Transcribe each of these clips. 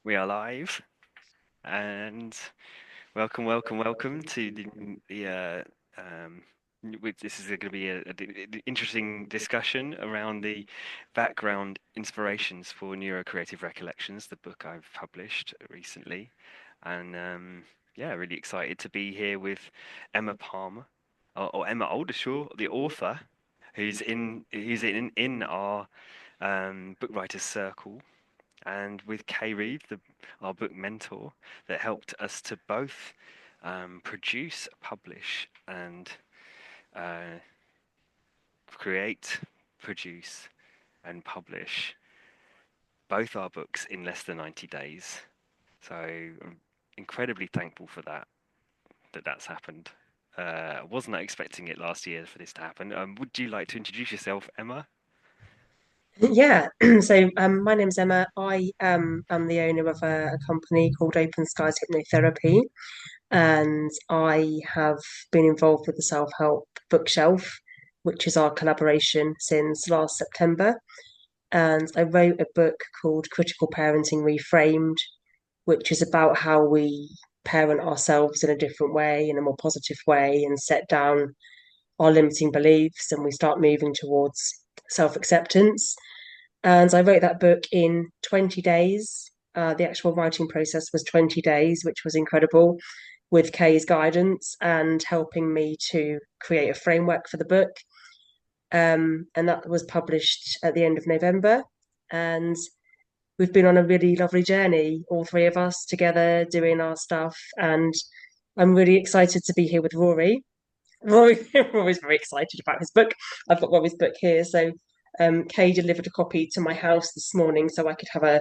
We are live, and welcome to um, this is going to be a interesting discussion around the background inspirations for NeuroCreative Recollections, the book I've published recently, and yeah, really excited to be here with Emma Palmer or Emma Oldershaw, the author, who's in our book writers circle, and with Kay Reeve, our book mentor, that helped us to both produce, publish, and uh, create, produce, and publish both our books in less than 90 days. So I'm incredibly thankful for that's happened. I wasn't expecting it last year for this to happen. Would you like to introduce yourself, Emma? Yeah, my name's Emma. I am the owner of a company called Open Skies Hypnotherapy, and I have been involved with the Self Help Bookshelf, which is our collaboration since last September. And I wrote a book called Critical Parenting Reframed, which is about how we parent ourselves in a different way, in a more positive way, and set down our limiting beliefs, and we start moving towards self-acceptance. And I wrote that book in 20 days. The actual writing process was 20 days, which was incredible, with Kay's guidance and helping me to create a framework for the book. And that was published at the end of November. And we've been on a really lovely journey, all three of us together doing our stuff. And I'm really excited to be here with Rory. Rory's very excited about his book. I've got Rory's book here. Kay delivered a copy to my house this morning so I could have a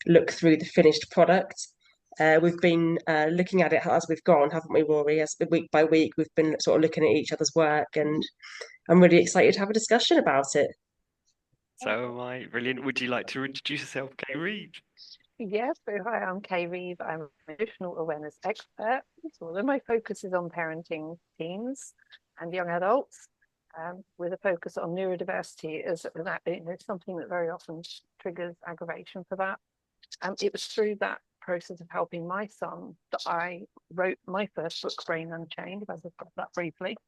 look through the finished product. We've been looking at it as we've gone, haven't we, Rory? As week by week, we've been sort of looking at each other's work, and I'm really excited to have a discussion about it. So am I. Brilliant. Would you like to introduce yourself, Kay Reeve? Yes, so hi, I'm Kay Reeve. I'm an emotional awareness expert. So all of my focus is on parenting teens and young adults, with a focus on neurodiversity as that something that very often triggers aggravation for that. It was through that process of helping my son that I wrote my first book, Brain Unchained, if I just got that briefly.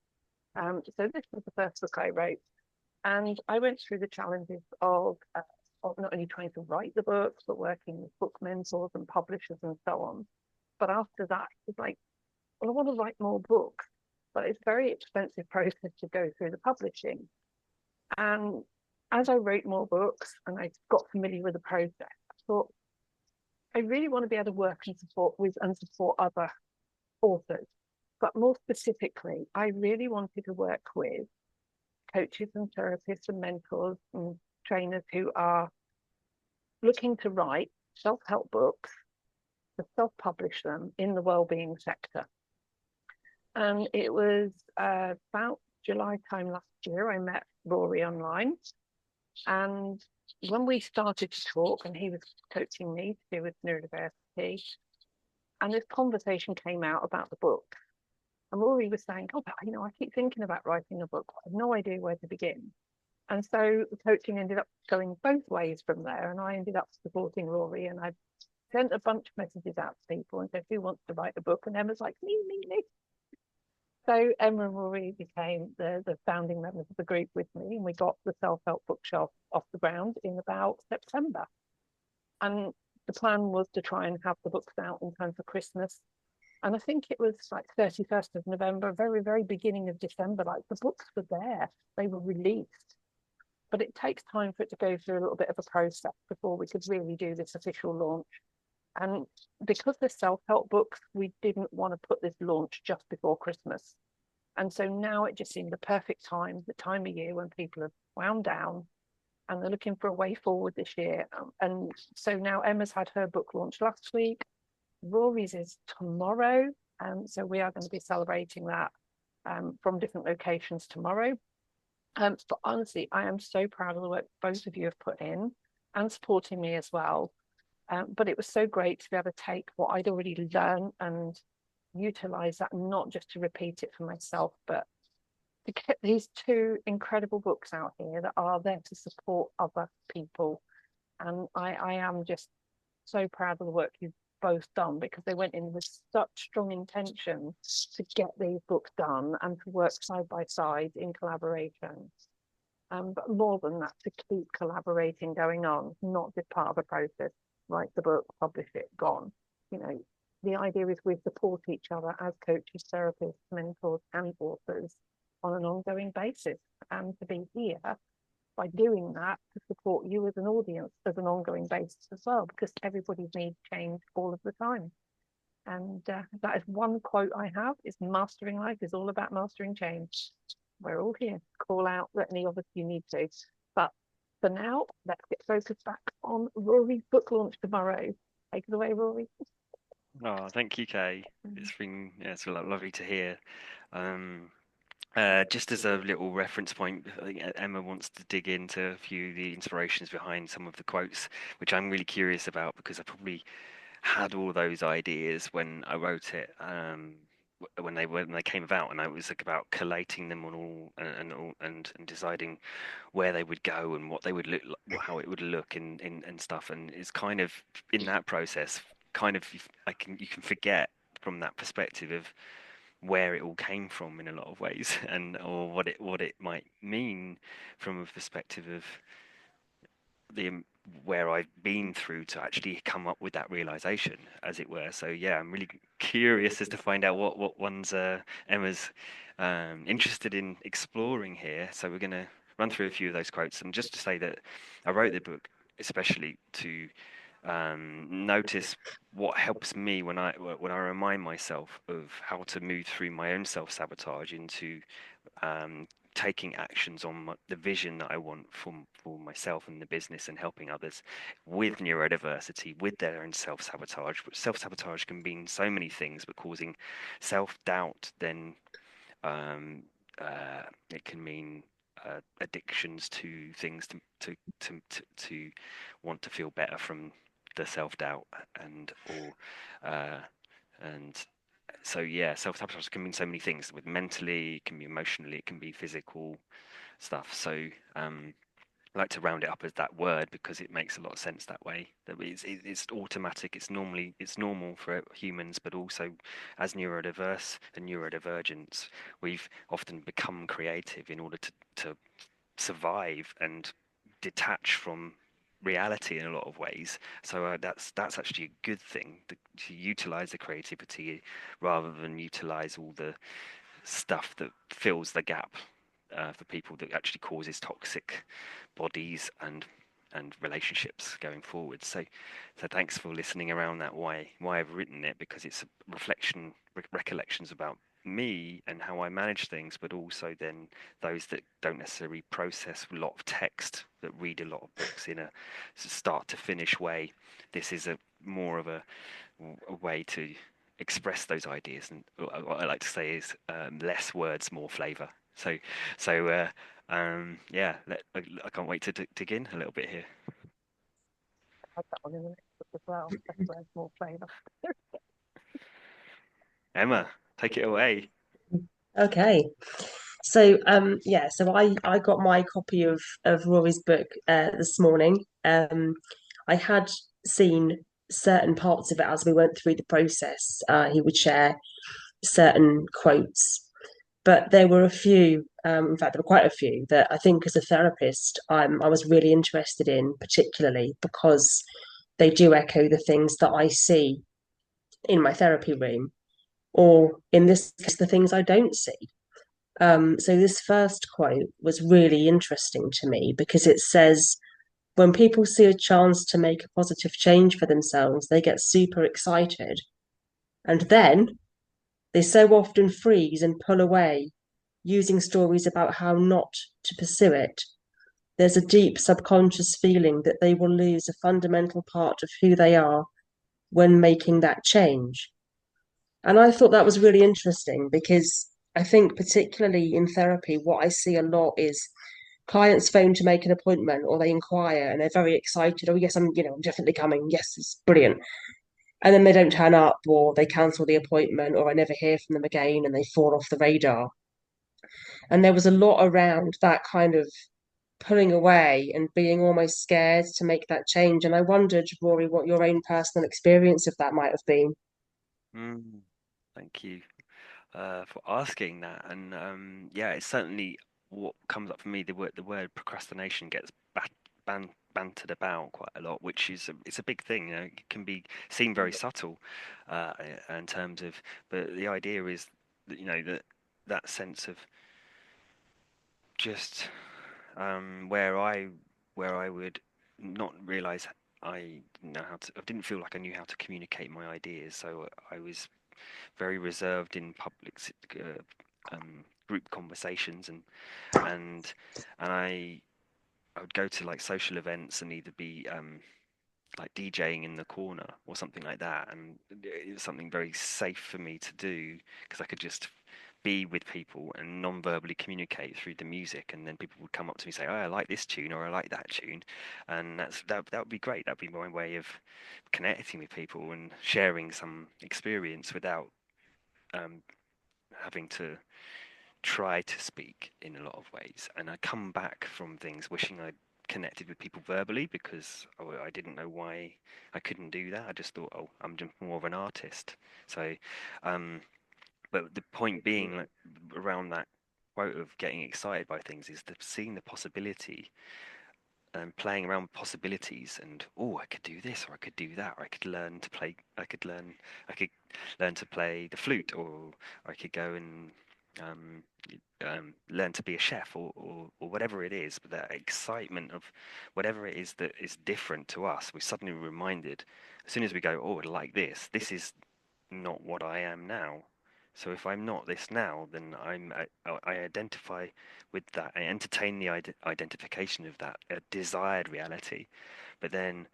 So this was the first book I wrote, and I went through the challenges of not only trying to write the books, but working with book mentors and publishers and so on. But after that, it's like, well, I want to write more books, but it's a very expensive process to go through the publishing. And as I wrote more books and I got familiar with the process, I thought, I really want to be able to work and support other authors. But more specifically, I really wanted to work with coaches and therapists and mentors and trainers who are looking to write self-help books, to self-publish them in the well-being sector. And it was about July time last year, I met Rory online. And when we started to talk, and he was coaching me to do with neurodiversity, and this conversation came out about the book. And Rory was saying, oh, but, I keep thinking about writing a book. I have no idea where to begin. And so the coaching ended up going both ways from there. And I ended up supporting Rory, and I sent a bunch of messages out to people and said, who wants to write a book? And Emma's like, me. So Emma and Rory became the founding members of the group with me, and we got the self-help bookshelf off the ground in about September. And the plan was to try and have the books out in time for Christmas. And I think it was like 31st of November, very, very beginning of December, like the books were there, they were released. But it takes time for it to go through a little bit of a process before we could really do this official launch. And because they're self-help books, we didn't want to put this launch just before Christmas. And so now it just seemed the perfect time, the time of year when people have wound down and they're looking for a way forward this year. And so now Emma's had her book launch last week. Rory's is tomorrow. So we are going to be celebrating that from different locations tomorrow. But honestly, I am so proud of the work both of you have put in and supporting me as well. But it was so great to be able to take what I'd already learned and utilize that, not just to repeat it for myself, but to get these two incredible books out here that are there to support other people. And I am just so proud of the work you've both done, because they went in with such strong intention to get these books done and to work side by side in collaboration. But more than that, to keep collaborating going on, not just part of the process, write the book, publish it, gone. You know, the idea is we support each other as coaches, therapists, mentors, and authors on an ongoing basis, and to be here by doing that to support you as an audience as an ongoing basis as well, because everybody's needs change all of the time. And that is one quote I have, is mastering life is all about mastering change. We're all here. Call out any of us you need to. But for now, let's get focused back on Rory's book launch tomorrow. Take it away, Rory. Oh, thank you, Kay. It's been it's lovely to hear. Just as a little reference point, I think Emma wants to dig into a few of the inspirations behind some of the quotes, which I'm really curious about because I probably had all those ideas when I wrote it, when they came about, and I was like about collating them on all and deciding where they would go and what they would look like, how it would look and stuff. And it's kind of in that process, kind of you can forget from that perspective of where it all came from in a lot of ways, and or what it might mean from a perspective of the where I've been through to actually come up with that realization, as it were. So yeah, I'm really curious as to find out what ones Emma's interested in exploring here. So we're going to run through a few of those quotes, and just to say that I wrote the book especially to notice what helps me when I remind myself of how to move through my own self-sabotage into taking actions on the vision that I want for myself and the business, and helping others with neurodiversity, with their own self-sabotage. But self-sabotage can mean so many things, but causing self-doubt, then it can mean addictions to things to want to feel better from the self-doubt, and so yeah, self-sabotage can mean so many things. With mentally, it can be emotionally, it can be physical stuff. So I like to round it up as that word because it makes a lot of sense that way. That it's automatic. It's normal for humans, but also as neurodiverse and neurodivergents, we've often become creative in order to survive and detach from reality in a lot of ways. So that's actually a good thing, to utilize the creativity rather than utilize all the stuff that fills the gap for people, that actually causes toxic bodies and relationships going forward. So thanks for listening around that, why I've written it, because it's a reflection, recollections about me and how I manage things, but also then those that don't necessarily process a lot of text, that read a lot of books in a start to finish way. This is a more of a way to express those ideas, and what I like to say is less words, more flavor. So yeah, I can't wait to dig in a little bit here. I had that one in the next book as well. Less words, more flavour. Emma, take it away. Okay. So so I got my copy of Rory's book this morning. I had seen certain parts of it as we went through the process. He would share certain quotes, but there were a few, in fact, there were quite a few that I think as a therapist, I was really interested in, particularly because they do echo the things that I see in my therapy room, or in this case, the things I don't see. So this first quote was really interesting to me because it says, when people see a chance to make a positive change for themselves, they get super excited. And then they so often freeze and pull away, using stories about how not to pursue it. There's a deep subconscious feeling that they will lose a fundamental part of who they are when making that change. And I thought that was really interesting because I think, particularly in therapy, what I see a lot is clients phone to make an appointment, or they inquire and they're very excited. Oh, yes, I'm definitely coming. Yes, it's brilliant. And then they don't turn up, or they cancel the appointment, or I never hear from them again and they fall off the radar. And there was a lot around that kind of pulling away and being almost scared to make that change. And I wondered, Rory, what your own personal experience of that might have been. Mm, thank you for asking that. And yeah, it's certainly what comes up for me. The word procrastination gets bantered about quite a lot, which is it's a big thing. You know, it can be seem very subtle uh, in terms of, but the idea is that, you know, that sense of just where I would not realize I didn't feel like I knew how to communicate my ideas, so I was very reserved in group conversations, and and I would go to like social events and either be like DJing in the corner or something like that, and it was something very safe for me to do because I could just be with people and non-verbally communicate through the music, and then people would come up to me and say, "Oh, I like this tune," or "I like that tune," and that would be great. That'd be my way of connecting with people and sharing some experience without um, having to try to speak in a lot of ways. And I come back from things wishing I'd connected with people verbally because I didn't know why I couldn't do that. I just thought, oh, I'm just more of an artist. So, um, but the point being, like, around that quote of getting excited by things is the seeing the possibility and playing around with possibilities, and oh, I could do this or I could do that, or I could learn to play the flute, or I could go and um, learn to be a chef, or whatever it is. But that excitement of whatever it is that is different to us, we're suddenly reminded as soon as we go, oh, I like this is not what I am now. So if I'm not this now, then I identify with that. I entertain the identification of that desired reality. But then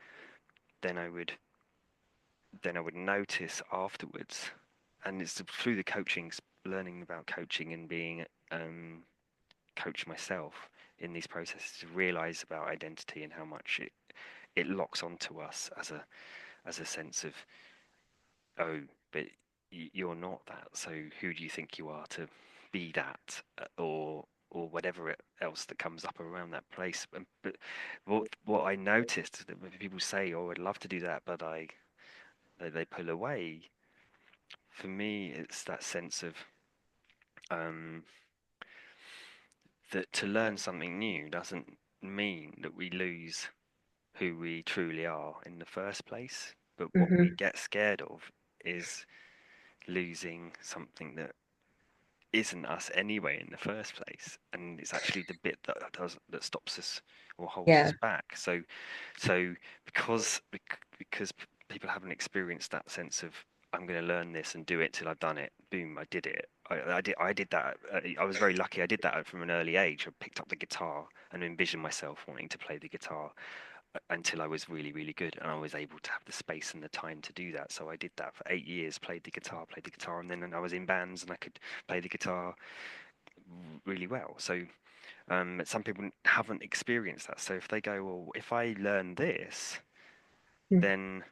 I would then I would notice afterwards, and it's through the coaching, learning about coaching and being coach myself in these processes to realize about identity and how much it locks onto us as a sense of, oh, but you're not that. So who do you think you are to be that, or whatever else that comes up around that place? But what I noticed that when people say, "Oh, I'd love to do that," but they pull away. For me, it's that sense of um, that to learn something new doesn't mean that we lose who we truly are in the first place. But what we Hmm. get scared of is losing something that isn't us anyway in the first place, and it's actually the bit that stops us or holds Yeah. us back. So because people haven't experienced that sense of, I'm going to learn this and do it till I've done it. Boom, I did it. I did that. I was very lucky. I did that from an early age. I picked up the guitar and envisioned myself wanting to play the guitar until I was really, really good, and I was able to have the space and the time to do that. So I did that for 8 years, played the guitar, and then I was in bands and I could play the guitar really well. So some people haven't experienced that. So if they go, well, if I learn this, then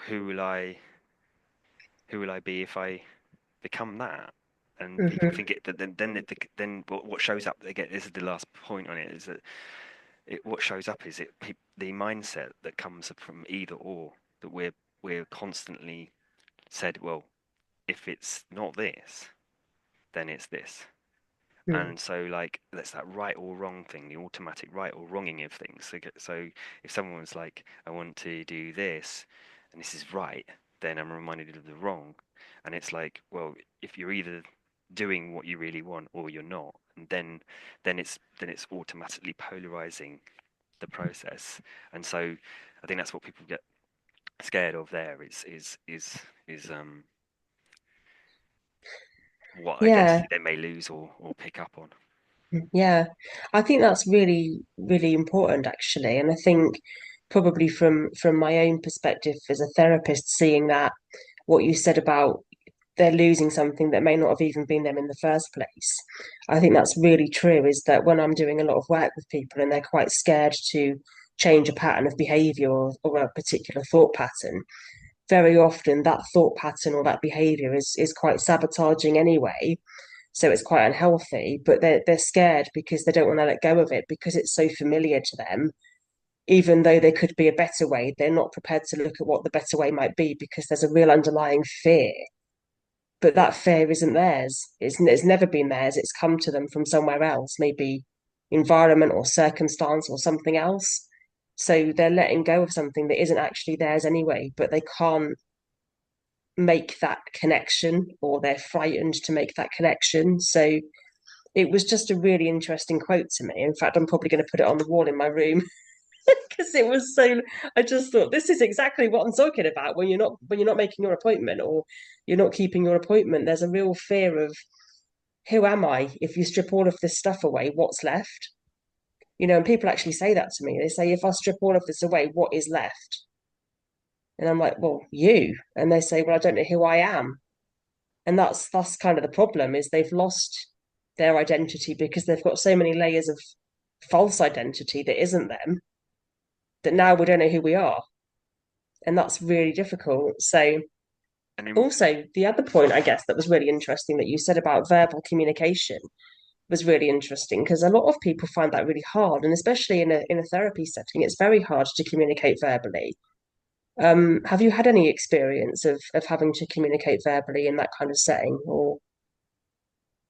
who will I who will I be if I become that? And people Hmm. think it, but then what shows up again, this is the last point on it, is that what shows up is the mindset that comes from either or, that we're constantly said, well, if it's not this, then it's this. Mm. And so, like, that's that right or wrong thing, the automatic right or wronging of things. So if someone's like, I want to do this, and this is right, then I'm reminded of the wrong. And it's like, well, if you're either doing what you really want or you're not, and then it's automatically polarizing the process. And so I think that's what people get scared of there, is what Yeah. identity they may lose or pick up on. Yeah, I think that's really, really important actually. And I think probably from my own perspective as a therapist, seeing that what you said about they're losing something that may not have even been them in the first place. I think that's really true, is that when I'm doing a lot of work with people and they're quite scared to change a pattern of behavior or a particular thought pattern, very often that thought pattern or that behavior is quite sabotaging anyway. So it's quite unhealthy, but they're scared because they don't want to let go of it because it's so familiar to them. Even though there could be a better way, they're not prepared to look at what the better way might be because there's a real underlying fear. But that fear isn't theirs. It's never been theirs. It's come to them from somewhere else, maybe environment or circumstance or something else. So they're letting go of something that isn't actually theirs anyway, but they can't make that connection, or they're frightened to make that connection. So it was just a really interesting quote to me. In fact, I'm probably going to put it on the wall in my room because it was so. I just thought this is exactly what I'm talking about when you're not making your appointment, or you're not keeping your appointment. There's a real fear of, who am I? If you strip all of this stuff away, what's left? And people actually say that to me. They say, if I strip all of this away, what is left? And I'm like, well, you. And they say, well, I don't know who I am. And that's kind of the problem, is they've lost their identity because they've got so many layers of false identity that isn't them, that now we don't know who we are. And that's really difficult. So And in, also the other point, I guess, that was really interesting that you said about verbal communication was really interesting, because a lot of people find that really hard, and especially in a therapy setting, it's very hard to communicate verbally. Have you had any experience of having to communicate verbally in that kind of setting, or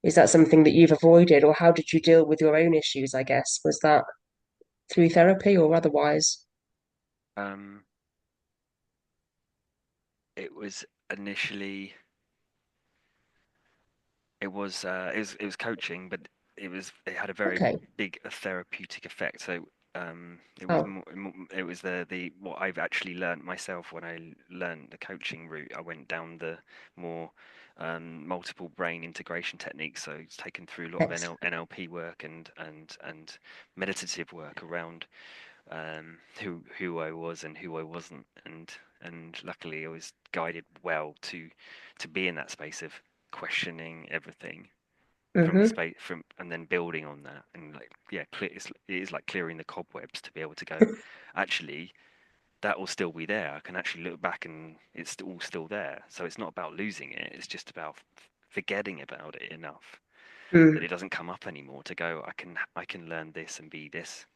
is that something that you've avoided, or how did you deal with your own issues, I guess? Was that through therapy or otherwise? um, it was initially it was coaching, but it had a very Okay. big therapeutic effect. So it was Oh, more, it was the what I've actually learned myself when I learned the coaching route. I went down the more multiple brain integration techniques. So it's taken through a lot of excellent. NLP work and meditative work around who I was and who I wasn't, and luckily I was guided well to be in that space of questioning everything from a Mm-hmm. space from and then building on that, and like it is like clearing the cobwebs to be able to go, actually that will still be there. I can actually look back and it's all still there. So it's not about losing it, it's just about forgetting about it enough that Mm, it doesn't come up anymore, to go, I can learn this and be this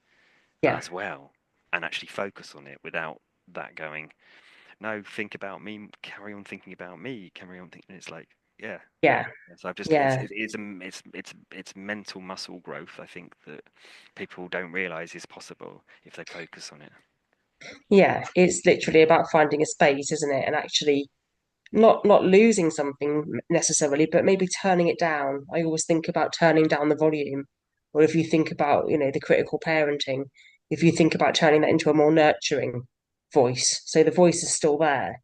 yeah, as well, and actually focus on it without that going, no, think about me, carry on thinking about me, carry on thinking. It's like, yeah. yeah, So I've just yeah. it's mental muscle growth, I think, that people don't realize is possible if they focus on it. Yeah, it's literally about finding a space, isn't it? And actually not losing something necessarily, but maybe turning it down. I always think about turning down the volume. Or if you think about, the critical parenting, if you think about turning that into a more nurturing voice. So the voice is still there,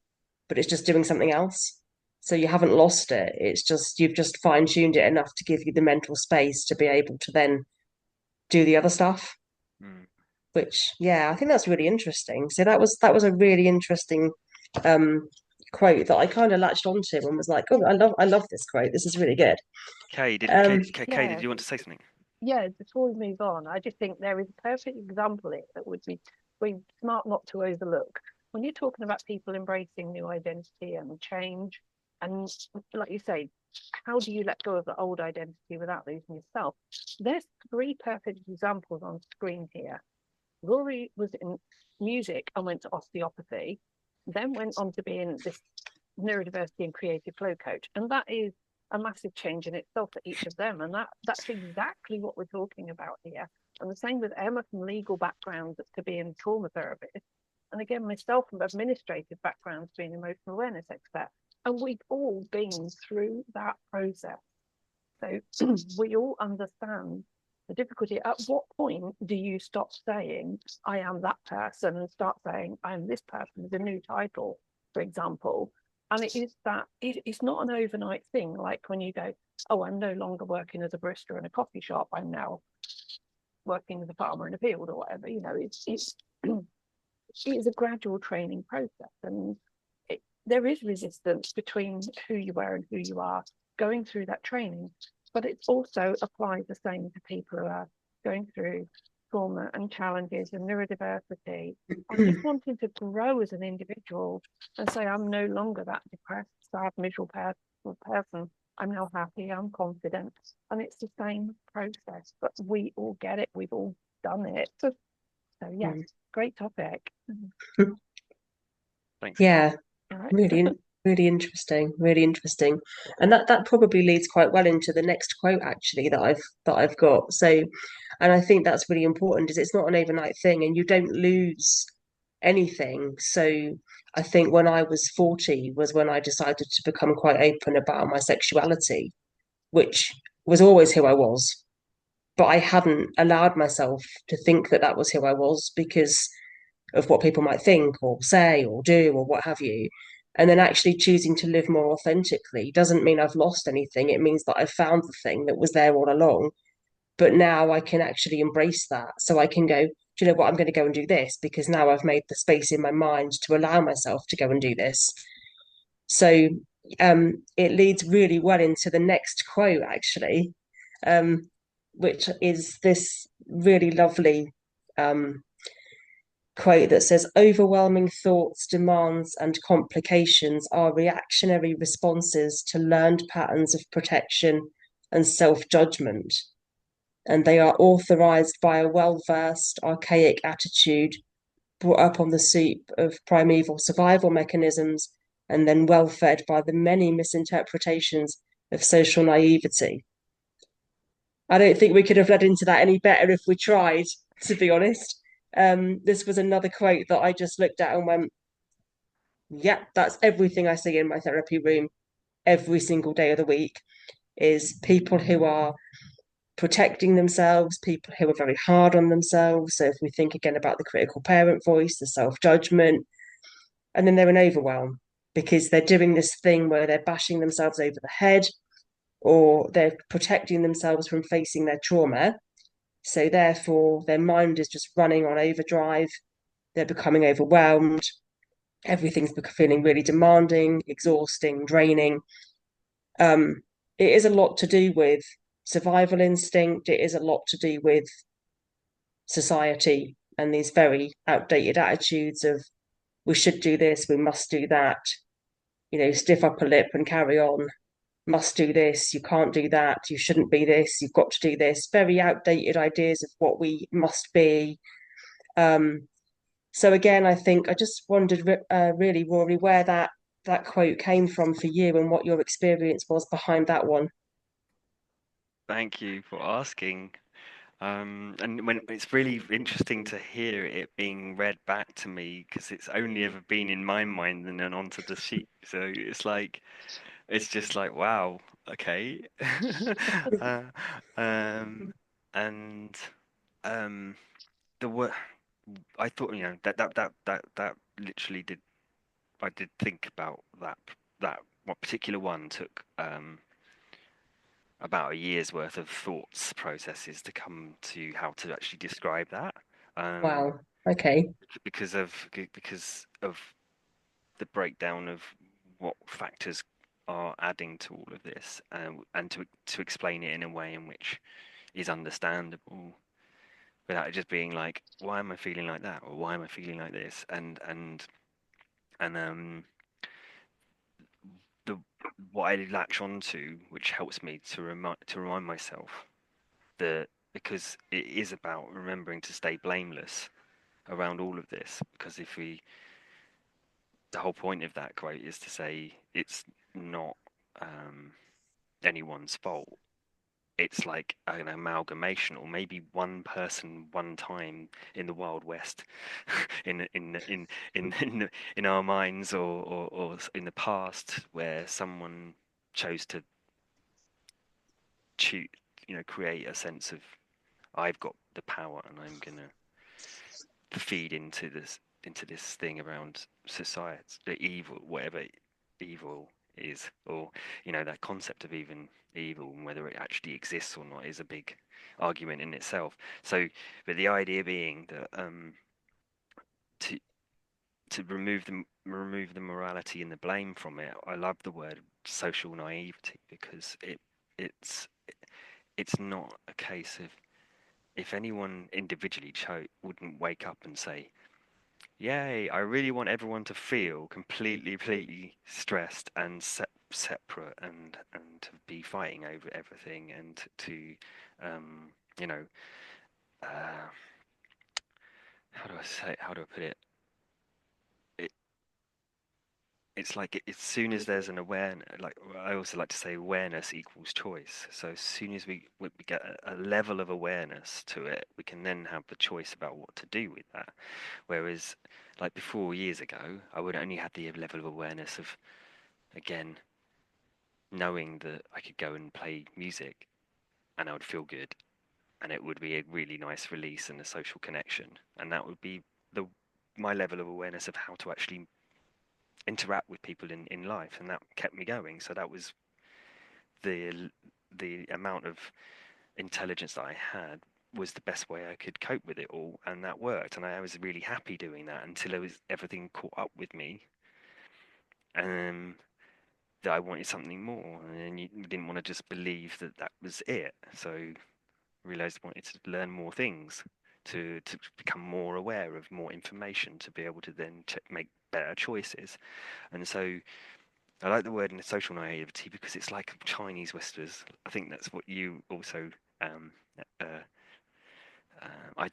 but it's just doing something else. So you haven't lost it. It's just you've just fine-tuned it enough to give you the mental space to be able to then do the other stuff. Mm. Which, yeah, I think that's really interesting. So that was a really interesting um quote that I kind of latched onto and was like, oh, I love this quote. This is really good. Um, Kay, did Yeah, you want to say something? yeah, before we move on, I just think there is a perfect example here that would be smart not to overlook. When you're talking about people embracing new identity and change, and like you say, how do you let go of the old identity without losing yourself? There's three perfect examples on screen here. Rory was in music and went to osteopathy, then went on to being this neurodiversity and creative flow coach. And that is a massive change in itself for each of them. And that's exactly what we're talking about here. And the same with Emma, from legal backgrounds to being trauma therapist. And again, myself from administrative backgrounds, being emotional awareness expert. And we've all been through that process. So we all understand the difficulty. At what point do you stop saying, I am that person, and start saying, I am this person with a new title, for example? And it's not an overnight thing. Like when you go, oh, I'm no longer working as a barista in a coffee shop, I'm now working as a farmer in a field or whatever. It's it's a gradual training process, and there is resistance between who you were and who you are going through that training, but it also applies the same to people who are going through trauma and challenges and neurodiversity and just wanting to grow as an individual and say, I'm no longer that depressed, sad, miserable person. I'm now happy, I'm confident. And it's the same process, but we all get it. We've all done it. So yeah, great topic. Thanks. Yeah, All right. really interesting, really interesting. And that probably leads quite well into the next quote actually that I've got. So, and I think that's really important is it's not an overnight thing and you don't lose anything. So I think when I was 40 was when I decided to become quite open about my sexuality, which was always who I was. But I hadn't allowed myself to think that that was who I was because of what people might think or say or do or what have you. And then actually choosing to live more authentically doesn't mean I've lost anything. It means that I've found the thing that was there all along. But now I can actually embrace that. So I can go, do you know what? I'm going to go and do this because now I've made the space in my mind to allow myself to go and do this. So it leads really well into the next quote, actually, um, which is this really lovely quote that says, overwhelming thoughts, demands, and complications are reactionary responses to learned patterns of protection and self judgment. And they are authorized by a well versed, archaic attitude brought up on the soup of primeval survival mechanisms and then well fed by the many misinterpretations of social naivety. I don't think we could have led into that any better if we tried, to be honest. This was another quote that I just looked at and went, yeah, that's everything I see in my therapy room every single day of the week is people who are protecting themselves, people who are very hard on themselves. So if we think again about the critical parent voice, the self-judgment, and then they're in overwhelm because they're doing this thing where they're bashing themselves over the head or they're protecting themselves from facing their trauma. So therefore, their mind is just running on overdrive. They're becoming overwhelmed. Everything's feeling really demanding, exhausting, draining. It is a lot to do with survival instinct. It is a lot to do with society and these very outdated attitudes of we should do this, we must do that, stiff upper lip and carry on, must do this, you can't do that, you shouldn't be this, you've got to do this. Very outdated ideas of what we must be. So again, I think I just wondered, really, Rory, where that quote came from for you and what your experience was behind that one. Thank you for asking. And when it's really interesting to hear it being read back to me because it's only ever been in my mind and then onto the sheet. So it's just like, wow, okay. uh, and um, the word I thought, that literally did. I did think about that what particular one took about a year's worth of thoughts processes to come to how to actually describe that. Um, Wow. Okay. because of the breakdown of what factors are adding to all of this, and to explain it in a way in which is understandable without it just being like, why am I feeling like that, or why am I feeling like this, and the what I latch onto, which helps me to remind myself that because it is about remembering to stay blameless around all of this. Because the whole point of that quote is to say it's not um, anyone's fault. It's like an amalgamation, or maybe one person, one time in the Wild West, in our minds, or in the past, where someone chose to choose, create a sense of I've got the power and I'm gonna feed into this thing around society, the evil, whatever evil is, or that concept of even evil and whether it actually exists or not is a big argument in itself. So, but the idea being that to remove the morality and the blame from it. I love the word social naivety because it's it's not a case of if anyone individually wouldn't wake up and say, yay, I really want everyone to feel completely stressed and separate and to be fighting over everything, and to you know uh, how do I put it, it it's like as soon as there's an awareness, like I also like to say, awareness equals choice. So as soon as we get a level of awareness to it, we can then have the choice about what to do with that. Whereas, like before, years ago, I would only have the level of awareness of, again, knowing that I could go and play music and I would feel good, and it would be a really nice release and a social connection, and that would be the my level of awareness of how to actually interact with people in life, and that kept me going. So that was the amount of intelligence that I had was the best way I could cope with it all, and that worked. And I was really happy doing that until everything caught up with me, and that I wanted something more, and you didn't want to just believe that that was it. So realized I wanted to learn more things, to become more aware of more information, to be able to then make better choices. And so I like the word in social naivety because it's like Chinese whispers. I think that's what you also um, uh, I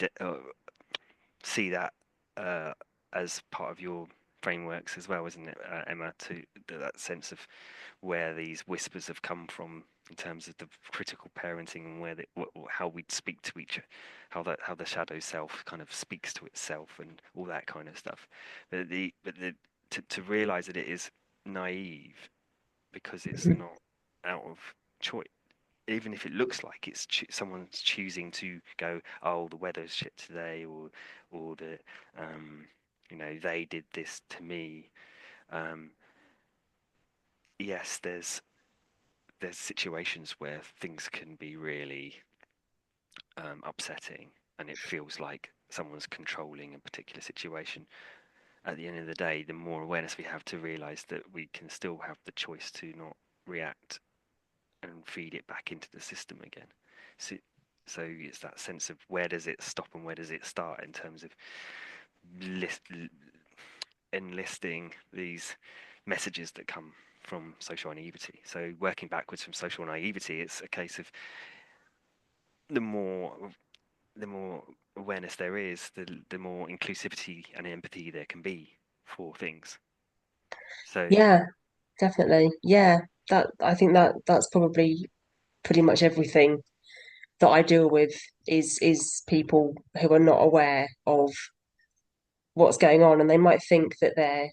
see that as part of your frameworks as well, isn't it, Emma? To that sense of where these whispers have come from in terms of the critical parenting, and where how we'd speak to how the shadow self kind of speaks to itself and all that kind of stuff. To realize that it is naive because it's not out of choice. Even if it looks like it's someone's choosing to go, oh, the weather's shit today, or the they did this to me. Yes, there's situations where things can be really upsetting, and it feels like someone's controlling a particular situation. At the end of the day, the more awareness we have to realize that we can still have the choice to not react and feed it back into the system again. So, so it's that sense of where does it stop and where does it start in terms of enlisting these messages that come from social naivety. So working backwards from social naivety, it's a case of the more awareness there is, the more inclusivity and empathy there can be for things. So Yeah, definitely. Yeah, that I think that's probably pretty much everything that I deal with is people who are not aware of what's going on, and they might think that they're,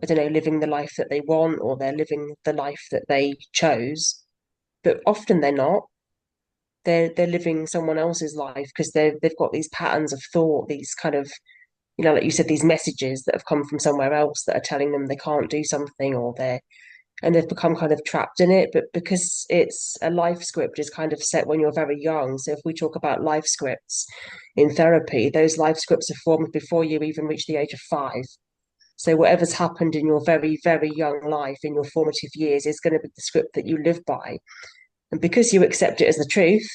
I don't know, living the life that they want, or they're living the life that they chose, but often they're not. They're living someone else's life because they've got these patterns of thought, these kind of, like you said, these messages that have come from somewhere else that are telling them they can't do something, or they've become kind of trapped in it. But because it's a life script is kind of set when you're very young. So if we talk about life scripts in therapy, those life scripts are formed before you even reach the age of 5. So whatever's happened in your very, very young life, in your formative years, is going to be the script that you live by. And because you accept it as the truth,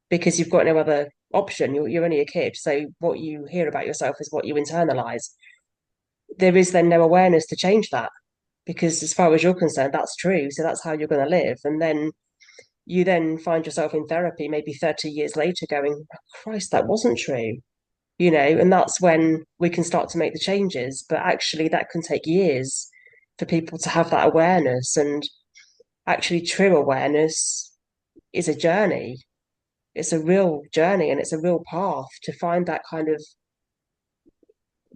because you've got no other option, you're only a kid. So what you hear about yourself is what you internalize. There is then no awareness to change that, because as far as you're concerned, that's true. So that's how you're going to live. And then you then find yourself in therapy maybe 30 years later going, oh, Christ, that wasn't true. And that's when we can start to make the changes. But actually, that can take years for people to have that awareness. And actually, true awareness is a journey. It's a real journey, and it's a real path to find that kind of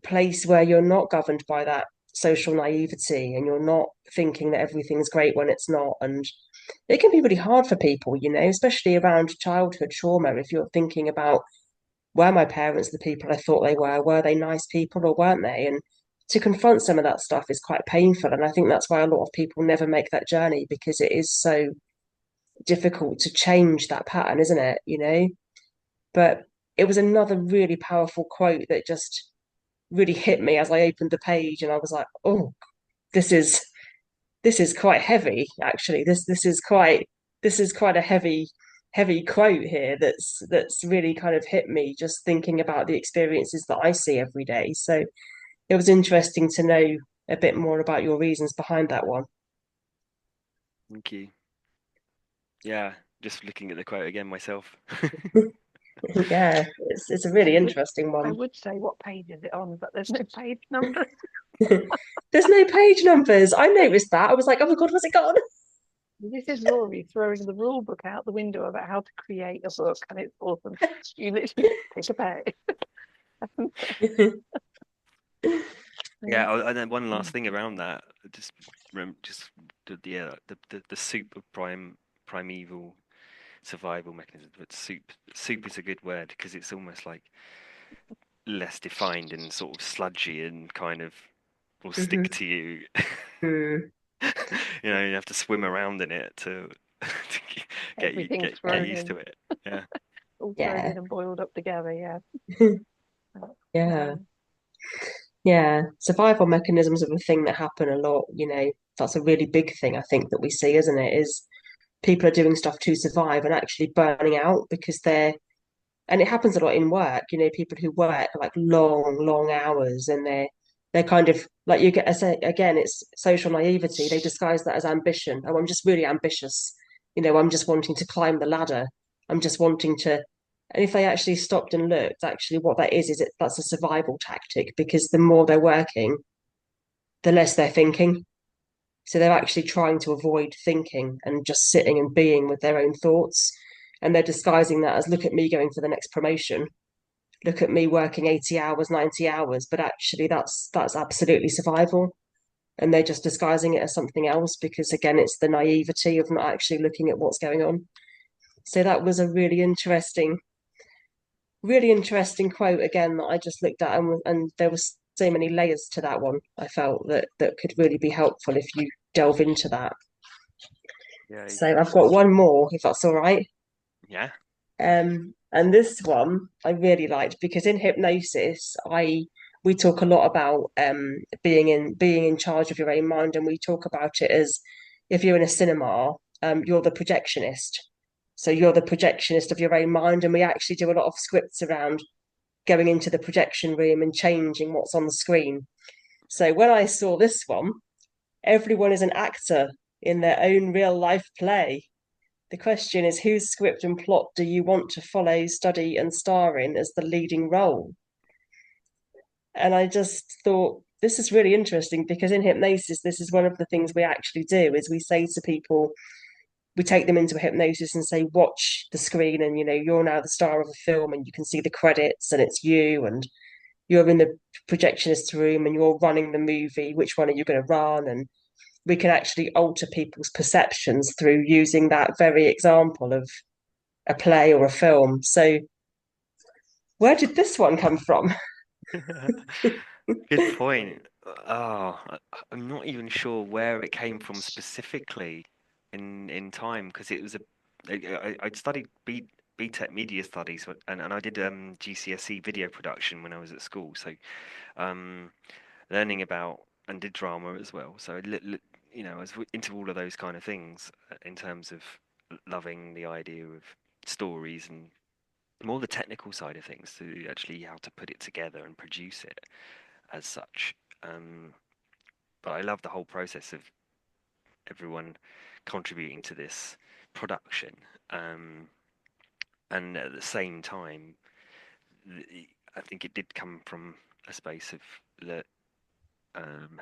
place where you're not governed by that social naivety, and you're not thinking that everything's great when it's not. And it can be really hard for people, especially around childhood trauma. If you're thinking about, were my parents the people I thought they were? Were they nice people or weren't they? And to confront some of that stuff is quite painful. And I think that's why a lot of people never make that journey, because it is so difficult to change that pattern, isn't it? But it was another really powerful quote that just really hit me as I opened the page, and I was like, oh, this is this is quite heavy, actually. This is quite a heavy quote here that's really kind of hit me, just thinking about the experiences that I see every day. So it was interesting to know a bit more about your reasons behind that one. Thank you. Yeah, just looking at the quote again myself. Yeah, it's a really interesting I one. would say what page is it on, but there's no page number. There's no page numbers. I noticed that. I was like, oh my God, what's it got? This is Rory throwing the rule book out the window about how to create a book, and it's awesome. You literally pick a page. Yeah, and then one last thing around that, just the soup of primeval survival mechanisms. But soup is a good word because it's almost like less defined and sort of sludgy and kind of will stick to you. Mm. You have to swim around in it to, Everything's get thrown used to in, it. Yeah. all thrown Yeah. in and boiled up together. Yeah. Yeah. Yeah. Survival mechanisms are a thing that happen a lot, That's a really big thing I think that we see, isn't it? Is people are doing stuff to survive and actually burning out because and it happens a lot in work, people who work like long, long hours and they're kind of like you get I say again, it's social naivety. They disguise that as ambition. Oh, I'm just really ambitious. I'm just wanting to climb the ladder. I'm just wanting to and if they actually stopped and looked, actually what that is that's a survival tactic because the more they're working, the less they're thinking. So they're actually trying to avoid thinking and just sitting and being with their own thoughts. And they're disguising that as look at me going for the next promotion, look at me working 80 hours, 90 hours, but actually that's absolutely survival. And they're just disguising it as something else because again, it's the naivety of not actually looking at what's going on. So that was a really interesting quote again that I just looked at and there was so many layers to that one. I felt that could really be helpful if you delve into that. Yeah. So I've got one more, if that's all right. Yeah. And this one I really liked because in hypnosis, we talk a lot about being in charge of your own mind, and we talk about it as if you're in a cinema, you're the projectionist. So you're the projectionist of your own mind, and we actually do a lot of scripts around going into the projection room and changing what's on the screen. So when I saw this one, everyone is an actor in their own real life play. The question is, whose script and plot do you want to follow, study, and star in as the leading role? And I just thought this is really interesting because in hypnosis, this is one of the things we actually do is we say to people, we take them into a hypnosis and say, watch the screen and you're now the star of a film and you can see the credits and it's you and you're in the projectionist room and you're running the movie. Which one are you going to run? And we can actually alter people's perceptions through using that very example of a play or a film. So where did this one come from? Good point. I'm not even sure where it came from specifically in time because it was I'd studied BTEC media studies and I did GCSE video production when I was at school. So um, learning about and did drama as well. So I was into all of those kind of things in terms of loving the idea of stories and more the technical side of things, to actually how to put it together and produce it as such. Um, but I love the whole process of everyone contributing to this production. Um, and at the same time, I think it did come from a space of the um,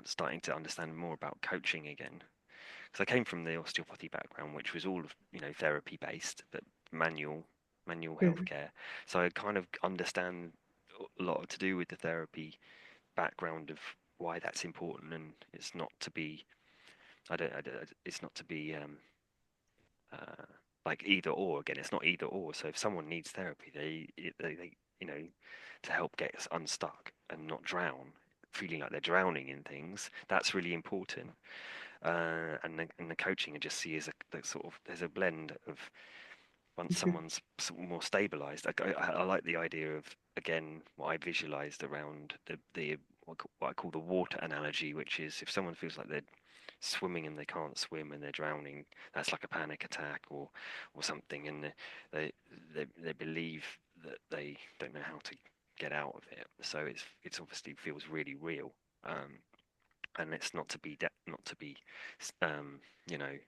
starting to understand more about coaching again. Because I came from the osteopathy background, which was all of therapy based, but manual healthcare. So I kind of understand a lot to do with the therapy background of why that's important, and it's not to be it's not to be uh, like either or. Again, it's not either or. So if someone needs therapy, they to help get us unstuck and not drown, feeling like they're drowning in things, that's really important. And the coaching I just see as the sort of there's a blend of once someone's sort of more stabilized. I like the idea of again what I visualized around the what I call the water analogy, which is if someone feels like they're swimming and they can't swim and they're drowning, that's like a panic attack or something, and they believe that they don't know how to get out of it. So it's obviously feels really real. and it's not to be you know,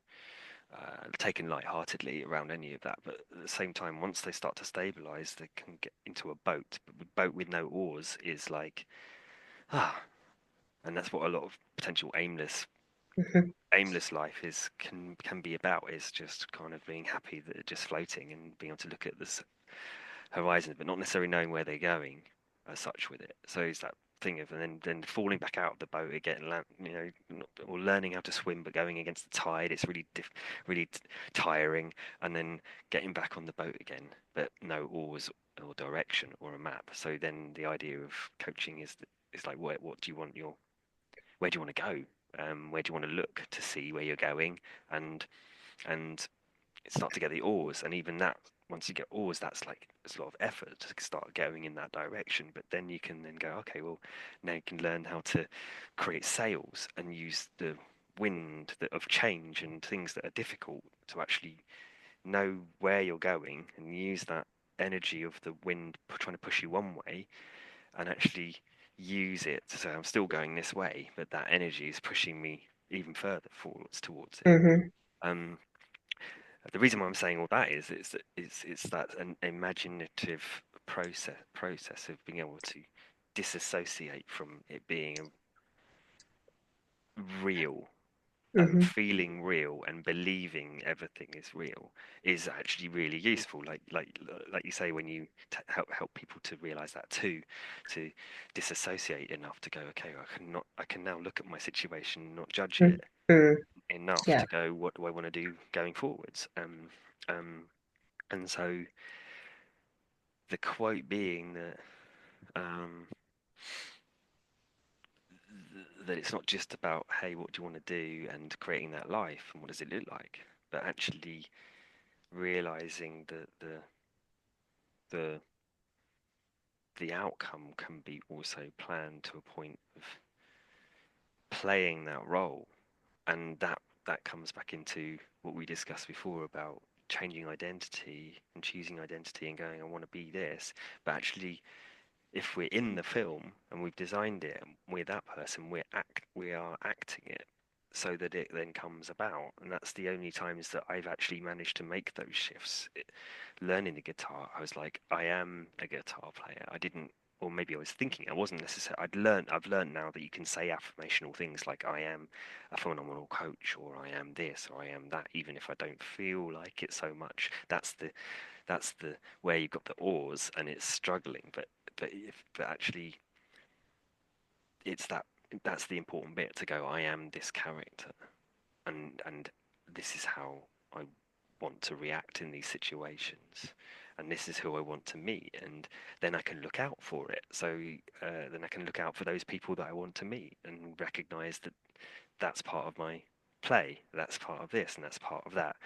taken lightheartedly around any of that. But at the same time, once they start to stabilize, they can get into a boat. But a boat with no oars is like, and that's what a lot of potential aimless life is can be about, is just kind of being happy that they're just floating and being able to look at this horizon, but not necessarily knowing where they're going as such with it. So it's that thing of, and then falling back out of the boat again, or learning how to swim but going against the tide. It's really tiring, and then getting back on the boat again, but no oars or direction or a map. So then the idea of coaching is like, what do you want where do you want to go? Where do you want to look to see where you're going? And start to get the oars, and even that, once you get oars, that's like it's a lot of effort to start going in that direction. But then you can then go, okay, well, now you can learn how to create sails and use the wind of change and things that are difficult to actually know where you're going, and use that energy of the wind trying to push you one way, and actually use it to say, I'm still going this way, but that energy is pushing me even further forwards towards it. Hmm. um the reason why I'm saying all that is it's that an imaginative process of being able to disassociate from it being real, and Hmm. feeling real and believing everything is real is actually really useful. Like you say, when you help people to realize that too, to disassociate enough to go, okay, I can now look at my situation, not judge it Hmm. enough Yeah. to go, what do I want to do going forwards? Um, and so the quote being that, um, that it's not just about, hey, what do you want to do, and creating that life and what does it look like, but actually realizing that the the outcome can be also planned to a point of playing that role. And that comes back into what we discussed before about changing identity and choosing identity and going, I want to be this. But actually, if we're in the film and we've designed it and we're that person, we are acting it so that it then comes about. And that's the only times that I've actually managed to make those shifts. Learning the guitar, I was like, I am a guitar player. I didn't, or maybe I was thinking I wasn't necessarily. I've learned now that you can say affirmational things like, I am a phenomenal coach, or I am this, or I am that, even if I don't feel like it so much. That's the where you've got the oars and it's struggling, but actually it's that's the important bit, to go, I am this character, and this is how I want to react in these situations, and this is who I want to meet, and then I can look out for it. So then I can look out for those people that I want to meet and recognize that that's part of my play, that's part of this, and that's part of that,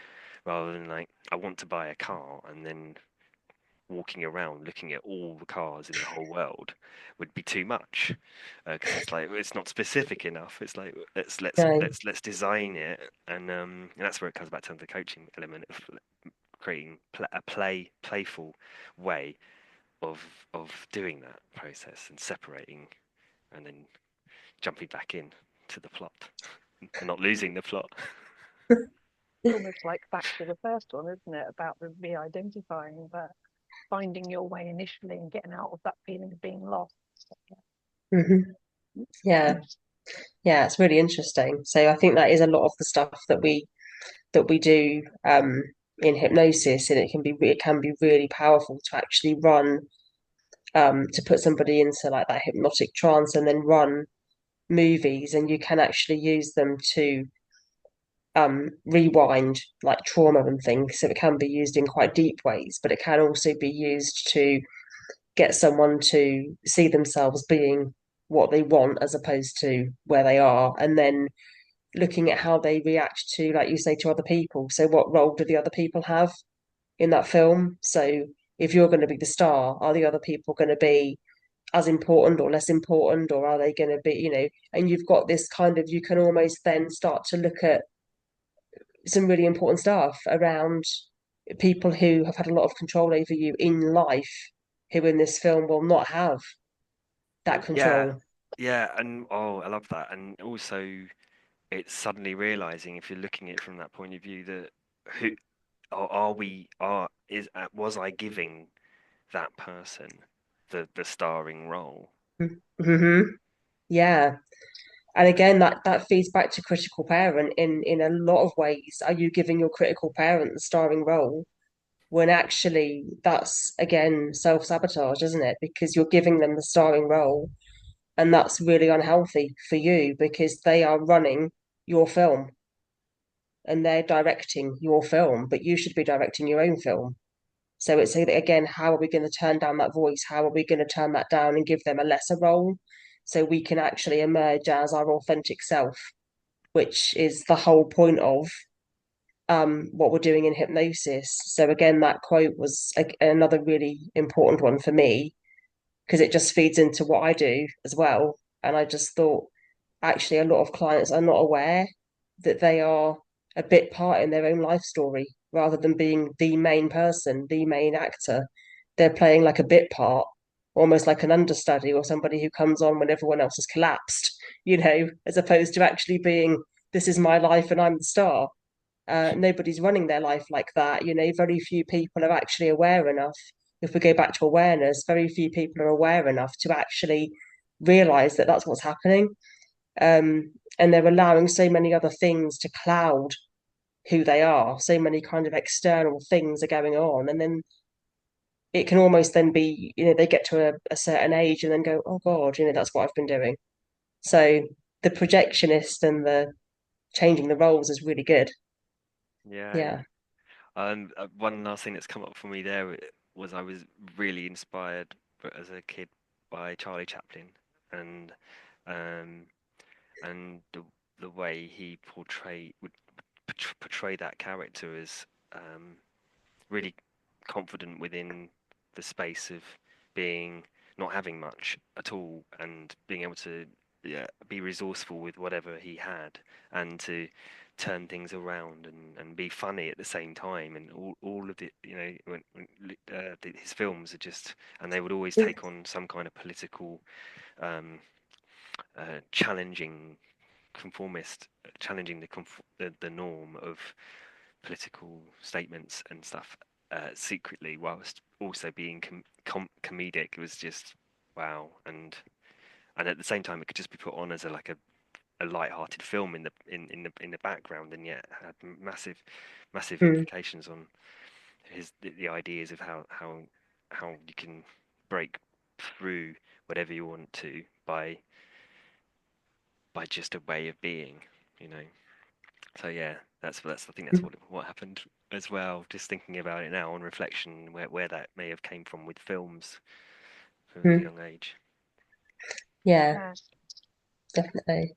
rather than like, I want to buy a car, and then walking around looking at all the cars in the whole world would be too much, because it's like, it's not specific enough. It's like, No. let's design it, and that's where it comes back to the coaching element of creating a playful way of doing that process, and separating, and then jumping back in to the plot and not losing the plot. Almost like back to the first one, isn't it? About the re-identifying, but finding your way initially and getting out of that feeling of being lost. Hmm. Yeah. Yeah, it's really interesting. So I think that is a lot of the stuff that we do in hypnosis, and it can be really powerful to actually run to put somebody into like that hypnotic trance and then run movies, and you can actually use them to rewind like trauma and things. So it can be used in quite deep ways, but it can also be used to get someone to see themselves being what they want as opposed to where they are, and then looking at how they react to, like you say, to other people. So what role do the other people have in that film? So if you're going to be the star, are the other people going to be as important or less important, or are they going to be, and you've got this kind of, you can almost then start to look at some really important stuff around people who have had a lot of control over you in life, who in this film will not have that Yeah, control. Yeah, and oh, I love that. And also, it's suddenly realizing if you're looking at it from that point of view that who are we are is was I giving that person the starring role? Hmm. Yeah. And again, that feeds back to critical parent in a lot of ways. Are you giving your critical parent the starring role when actually that's again self-sabotage, isn't it? Because you're giving them the starring role, and that's really unhealthy for you because they are running your film and they're directing your film, but you should be directing your own film. So it's again, how are we going to turn down that voice? How are we going to turn that down and give them a lesser role so we can actually emerge as our authentic self, which is the whole point of what we're doing in hypnosis. So again, that quote was another really important one for me because it just feeds into what I do as well. And I just thought actually a lot of clients are not aware that they are a bit part in their own life story rather than being the main person, the main actor. They're playing like a bit part, almost like an understudy or somebody who comes on when everyone else has collapsed, as opposed to actually being, this is my life and I'm the star. Nobody's running their life like that. Very few people are actually aware enough. If we go back to awareness, very few people are aware enough to actually realize that that's what's happening. And they're allowing so many other things to cloud who they are. So many kind of external things are going on. And then it can almost then be, they get to a certain age and then go, oh God, that's what I've been doing. So the projectionist and the changing the roles is really good. Yeah, yeah. Yeah. And one last thing that's come up for me there was I was really inspired as a kid by Charlie Chaplin and um and the way he would portray that character as really confident within the space of being not having much at all and being able to, yeah, be resourceful with whatever he had and to turn things around and be funny at the same time and all of the his films are just, and they would always take on some kind of political um, challenging conformist, challenging the norm of political statements and stuff secretly, whilst also being comedic. It was just wow, and at the same time, it could just be put on as a light-hearted film in the background, and yet had massive Mm. implications on the ideas of how you can break through whatever you want to by just a way of being, you know. So yeah, that's I think that's what happened as well. Just thinking about it now on reflection, where that may have came from with films from a Mm. young age. Yeah, Yeah, definitely.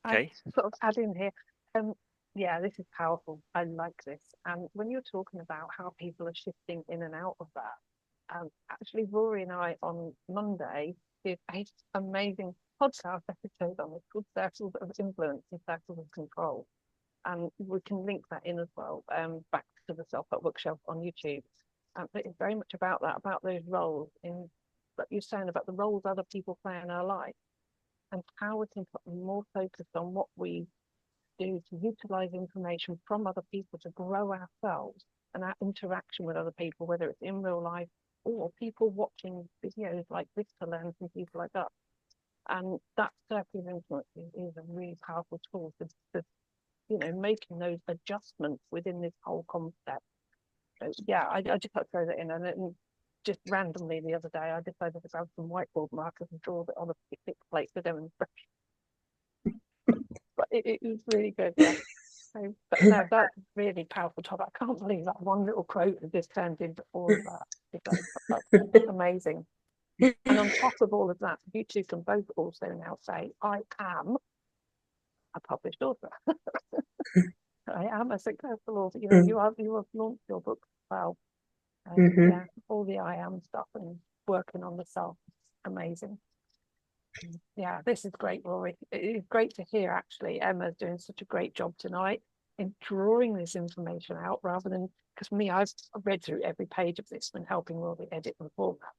I Okay. sort of add in here. Um, yeah, this is powerful. I like this. And when you're talking about how people are shifting in and out of that, actually, Rory and I on Monday did a amazing podcast episode on this called Circles of Influence and Circles of Control. And we can link that in as well, back to the Self-Help Bookshelf on YouTube. But it's very much about that, about those roles in that you're saying about the roles other people play in our life and how we can put more focus on what we do to utilize information from other people to grow ourselves and our interaction with other people, whether it's in real life or people watching videos like this to learn from people like that. And that circle of influence is a really powerful tool for making those adjustments within this whole concept. So, yeah, I just had to throw that in. And just randomly the other day, I decided to grab some whiteboard markers and draw it on a picnic plate for demonstration. But it was really good, yeah. So, but no, that's really powerful topic. I can't believe that one little quote has just turned into all of that today. That's amazing. And on top of all of that, you two can both also now say, I am a published author. I am a successful author. You have launched your book as well. And Hmm. yeah, all the I am stuff and working on the self. Amazing. Yeah, this is great, Rory. It is great to hear actually Emma's doing such a great job tonight in drawing this information out rather than, because me, I've read through every page of this when helping Rory edit and format.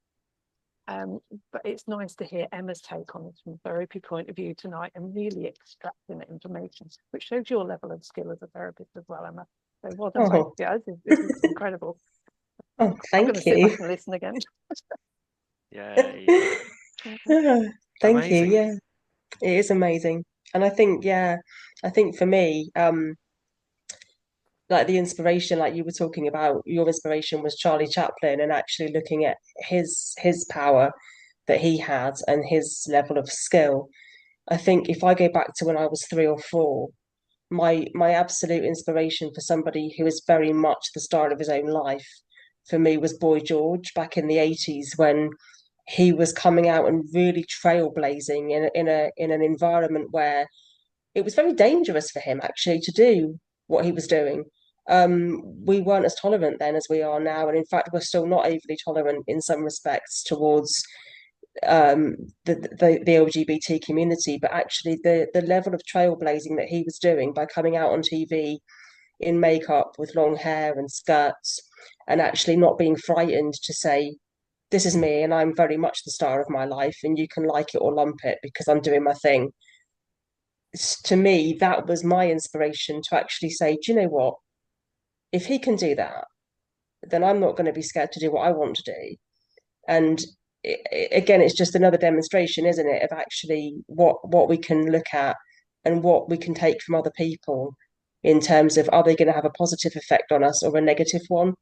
But it's nice to hear Emma's take on it from a therapy point of view tonight, and really extracting the information, which shows your level of skill as a therapist as well, Emma. So well done, both. Yeah, this is incredible. Oh, I'm going thank to sit you. back and listen again. Yay. Thank you. Amazing. Yeah, it is amazing. And I think, yeah, I think for me, like the inspiration, like you were talking about, your inspiration was Charlie Chaplin, and actually looking at his power that he had and his level of skill. I think if I go back to when I was 3 or 4, my absolute inspiration for somebody who is very much the star of his own life for me was Boy George back in the 80s, when he was coming out and really trailblazing in an environment where it was very dangerous for him actually to do what he was doing. We weren't as tolerant then as we are now, and in fact, we're still not overly tolerant in some respects towards um, the LGBT community. But actually, the level of trailblazing that he was doing by coming out on TV in makeup with long hair and skirts, and actually not being frightened to say, "This is me, and I'm very much the star of my life, and you can like it or lump it because I'm doing my thing." To me, that was my inspiration to actually say, do you know what? If he can do that, then I'm not going to be scared to do what I want to do. And again, it's just another demonstration, isn't it, of actually what we can look at and what we can take from other people in terms of, are they going to have a positive effect on us or a negative one?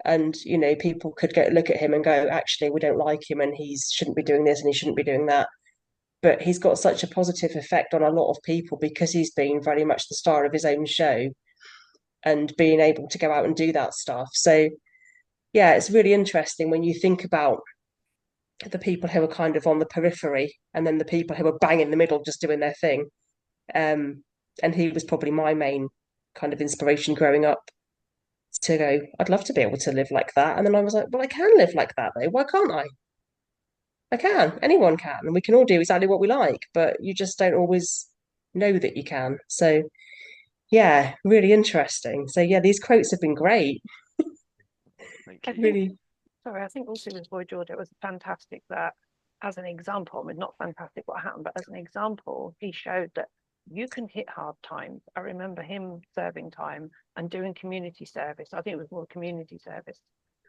And people could look at him and go, actually, we don't like him, and he shouldn't be doing this and he shouldn't be doing that. But he's got such a positive effect on a lot of people because he's been very much the star of his own show and being able to go out and do that stuff. So yeah, it's really interesting when you think about the people who are kind of on the periphery and then the people who are bang in the middle just doing their thing. And he was probably my main kind of inspiration growing up, to go, I'd love to be able to live like that. And then I was like, well, I can live like that though. Why can't I? I can. Anyone can. And we can all do exactly what we like, but you just don't always know that you can. So yeah, really interesting. So yeah, these quotes have been great. Thank I you. think, Really. sorry, I think also with Boy George, it was fantastic that, as an example, I mean, not fantastic what happened, but as an example, he showed that you can hit hard times. I remember him serving time and doing community service. I think it was more community service.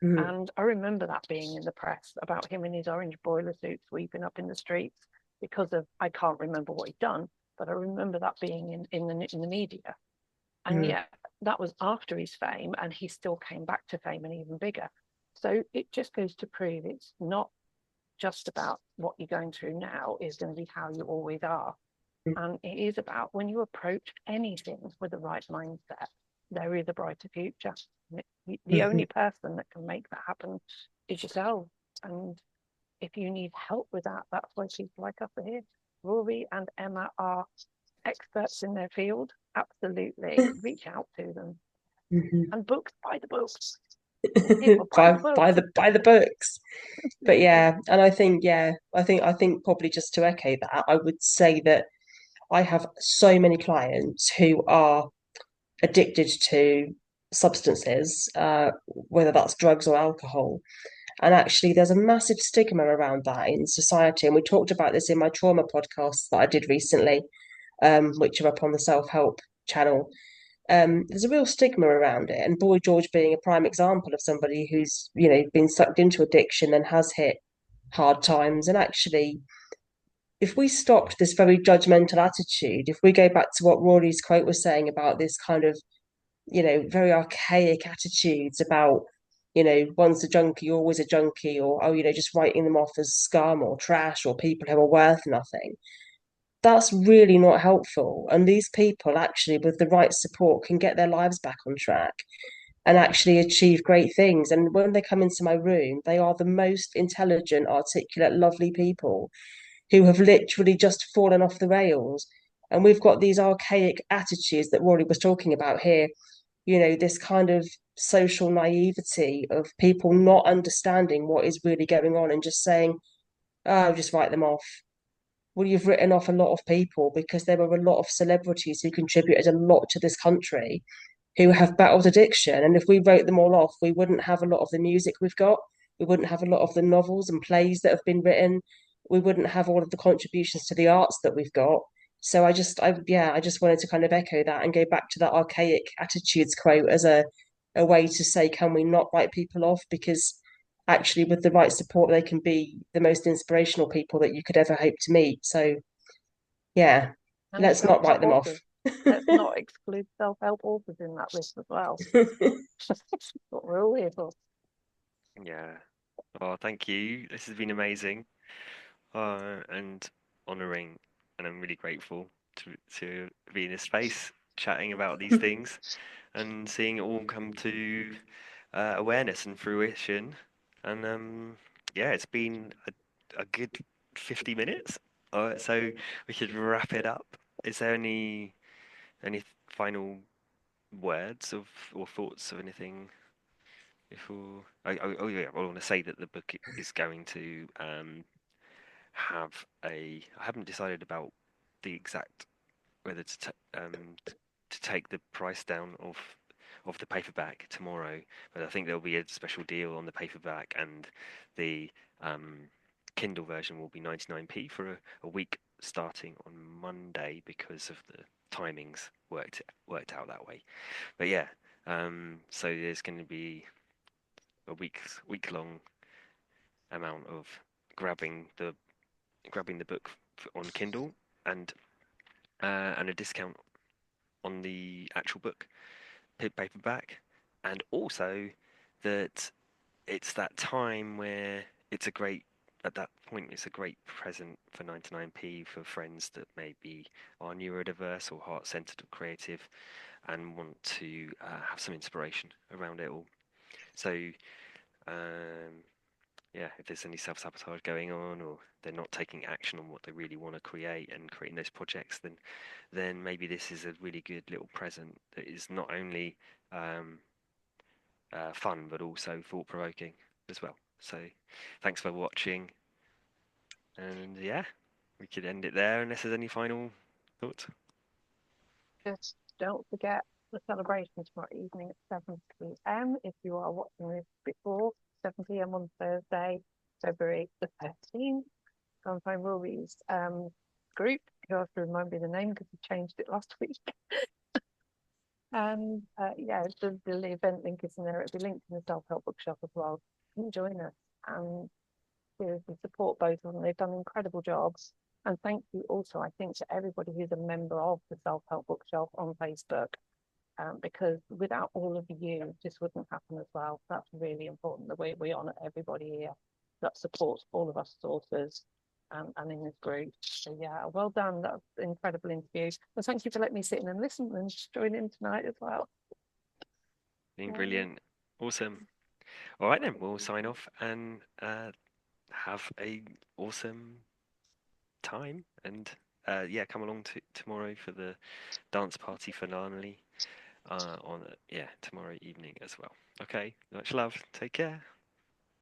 Mm, And I remember that being in the press about him in his orange boiler suit sweeping up in the streets because of, I can't remember what he'd done, but I remember that being in the media. And mm, yet that was after his fame, and he still came back to fame and even bigger. So it just goes to prove it's not just about what you're going through now is going to be how you always are. mm, And it is about, when you approach anything with the right mindset, there is a brighter future. The mhm. only person that can make that happen is yourself. And if you need help with that, that's why people like us are here. Rory and Emma are experts in their field. Absolutely. Reach out to them. Mhm. And books, buy the books. People buy the books. Buy the books. But yeah, and I think, yeah, I think probably just to echo that, I would say that I have so many clients who are addicted to substances, whether that's drugs or alcohol. And actually, there's a massive stigma around that in society. And we talked about this in my trauma podcasts that I did recently, which are up on the self help channel. There's a real stigma around it. And Boy George being a prime example of somebody who's, been sucked into addiction and has hit hard times. And actually, if we stopped this very judgmental attitude, if we go back to what Rory's quote was saying about this kind of, very archaic attitudes about, one's a junkie, always a junkie, or, oh, just writing them off as scum or trash or people who are worth nothing, that's really not helpful. And these people actually, with the right support, can get their lives back on track and actually achieve great things. And when they come into my room, they are the most intelligent, articulate, lovely people who have literally just fallen off the rails. And we've got these archaic attitudes that Rory was talking about here, this kind of social naivety of people not understanding what is really going on and just saying, oh, just write them off. Well, you've written off a lot of people because there were a lot of celebrities who contributed a lot to this country who have battled addiction. And if we wrote them all off, we wouldn't have a lot of the music we've got. We wouldn't have a lot of the novels and plays that have been written. We wouldn't have all of the contributions to the arts that we've got. So I just wanted to kind of echo that and go back to that archaic attitudes quote as a way to say, can we not write people off? Because actually, with the right support, they can be the most inspirational people that you could ever hope to meet. So yeah, And let's not write self-help them off. authors. Let's not exclude self-help authors in that list as well. What we're all here for. Yeah. Oh, thank you. This has been amazing. And honouring, and I'm really grateful to be in this space chatting about these things and seeing it all come to awareness and fruition. And yeah, it's been a good 50 minutes. So we should wrap it up. Is there any final words of or thoughts of anything before? Oh yeah, I want to say that the book is going to have I haven't decided about the exact whether to take the price down of the paperback tomorrow, but I think there'll be a special deal on the paperback, and the um, Kindle version will be 99p for a week starting on Monday because of the timings worked out that way. But yeah, so there's going to be a week long amount of grabbing the book on Kindle, and and a discount on the actual book paperback, and also that it's that time where it's a great at that point it's a great present for 99p for friends that maybe are neurodiverse or heart-centered or creative and want to have some inspiration around it all. So um, yeah, if there's any self-sabotage going on or they're not taking action on what they really want to create and creating those projects, then maybe this is a really good little present that is not only um, fun but also thought-provoking as well. So thanks for watching, and yeah, we could end it there unless there's any final thoughts. Just don't forget the celebration tomorrow evening at 7 p.m. If you are watching this before 7 p.m. on Thursday, February the 13th, go and find Rory's group. You'll have to remind me the name because we changed it last week. And yeah, the event link is in there. It'll be linked in the self-help bookshop as well. Come join us and seriously support both of them. They've done incredible jobs. And thank you also, I think, to everybody who's a member of the Self-Help Bookshop on Facebook, because without all of you, this wouldn't happen as well. That's really important, that we honour everybody here that supports all of us as authors and in this group. So yeah, well done. That was an incredible interview. And thank you for letting me sit in and listen and join in tonight as well. Been brilliant. Awesome. All right then, we'll sign off and have a awesome time, and yeah, come along to tomorrow for the dance party finale on yeah tomorrow evening as well. Okay, much love. Take care.